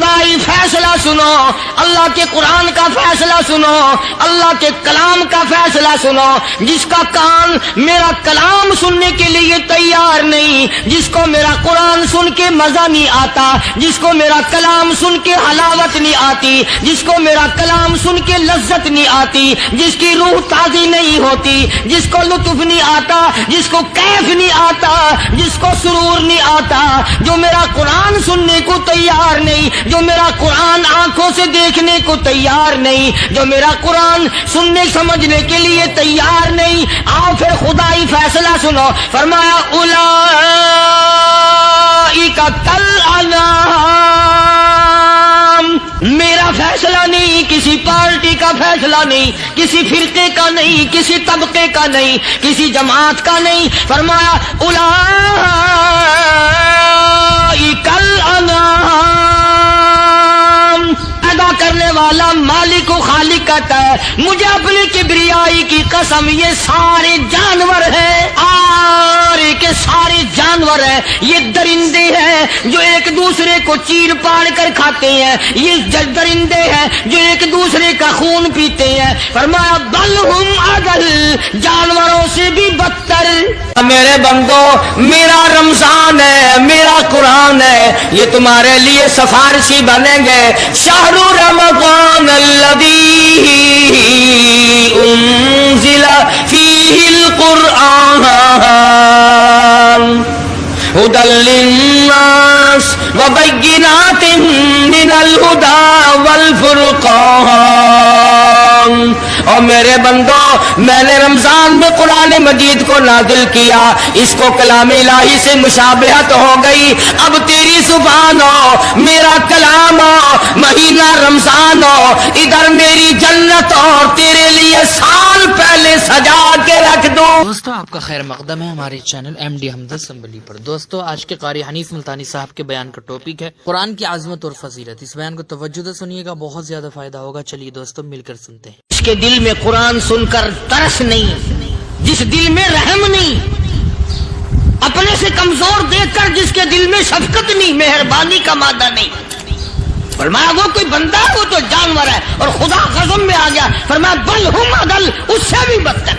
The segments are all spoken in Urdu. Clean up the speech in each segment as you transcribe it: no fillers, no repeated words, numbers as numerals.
خدائی فیصلہ سنو، اللہ کے قرآن کا فیصلہ سنو، اللہ کے کلام کا فیصلہ سنو۔ جس کا کان میرا کلام سننے کے لیے تیار نہیں، جس کو میرا قرآن سن کے مزہ نہیں آتا، جس کو میرا کلام سن کے حلاوت نہیں آتی، جس کو میرا کلام سن کے لذت نہیں آتی، جس کی روح تازی نہیں ہوتی، جس کو لطف نہیں آتا، جس کو کیف نہیں آتا، جس کو سرور نہیں آتا، جو میرا قرآن سننے کو تیار نہیں، جو میرا قرآن آنکھوں سے دیکھنے کو تیار نہیں، جو میرا قرآن سننے سمجھنے کے لیے تیار نہیں، آؤ پھر خدائی فیصلہ سنو۔ فرمایا اولئک کالانعام، میرا فیصلہ نہیں، کسی پارٹی کا فیصلہ نہیں، کسی فرقے کا نہیں، کسی طبقے کا نہیں، کسی جماعت کا نہیں۔ فرمایا اولئک الانعام، پیدا کرنے والا مالک و خالق کہتا ہے مجھے اپنی کبریائی کی قسم یہ سارے جانور ہیں، سارے کے سارے جانور ہیں، یہ درندے ہیں جو ایک دوسرے کو چیر پاڑ کر کھاتے ہیں، یہ درندے ہیں جو ایک دوسرے کا خون پیتے ہیں۔ فرمایا بل ہم اضل، جانوروں سے بھی بدتر۔ میرے بندو، میرا رمضان ہے، میرا قرآن ہے، یہ تمہارے لیے سفارشی بنیں گے۔ شہر رمضان الذی انزل فیہ القرآن ہدی للناس وبینات من الہدی والفرقان۔ اور میرے بندو، میں نے رمضان میں قرآن مجید کو نازل کیا، اس کو کلام الہی سے مشابہت ہو گئی۔ اب تیری زبان ہو، میرا کلام ہو، مہینہ رمضان ہو، ادھر میری جنت اور تیرے لیے سال پہلے سجا کے رکھ دو۔ دوستو آپ کا خیر مقدم ہے ہمارے چینل ایم ڈی حمد اسمبلی پر۔ دوستو آج کے قاری حنیف ملتانی صاحب کے بیان کا ٹاپک ہے قرآن کی عظمت اور فضیلت۔ اس بیان کو توجہ سے سنیے گا، بہت زیادہ فائدہ ہوگا۔ چلیے دوستو مل کر سنتے ہیں۔ جس کے دل میں قرآن سن کر ترس نہیں، جس دل میں رحم نہیں، اپنے سے کمزور دیکھ کر جس کے دل میں شفقت نہیں، مہربانی کا مادہ نہیں، فرمایا وہ کوئی بندہ ہے، وہ تو جانور ہے۔ اور خدا قسم میں آ گیا، فرمایا بل ہم اضل، اس سے بھی بدتر۔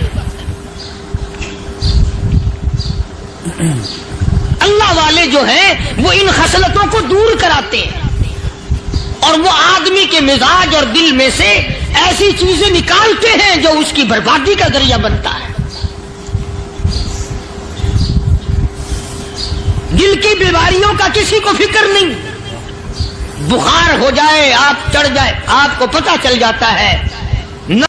اللہ والے جو ہیں وہ ان خصلتوں کو دور کراتے ہیں، اور وہ آدمی کے مزاج اور دل میں سے ایسی چیزیں نکالتے ہیں جو اس کی بربادی کا ذریعہ بنتا ہے۔ دل کی بیماریوں کا کسی کو فکر نہیں، بخار ہو جائے، آپ چڑھ جائے، آپ کو پتہ چل جاتا ہے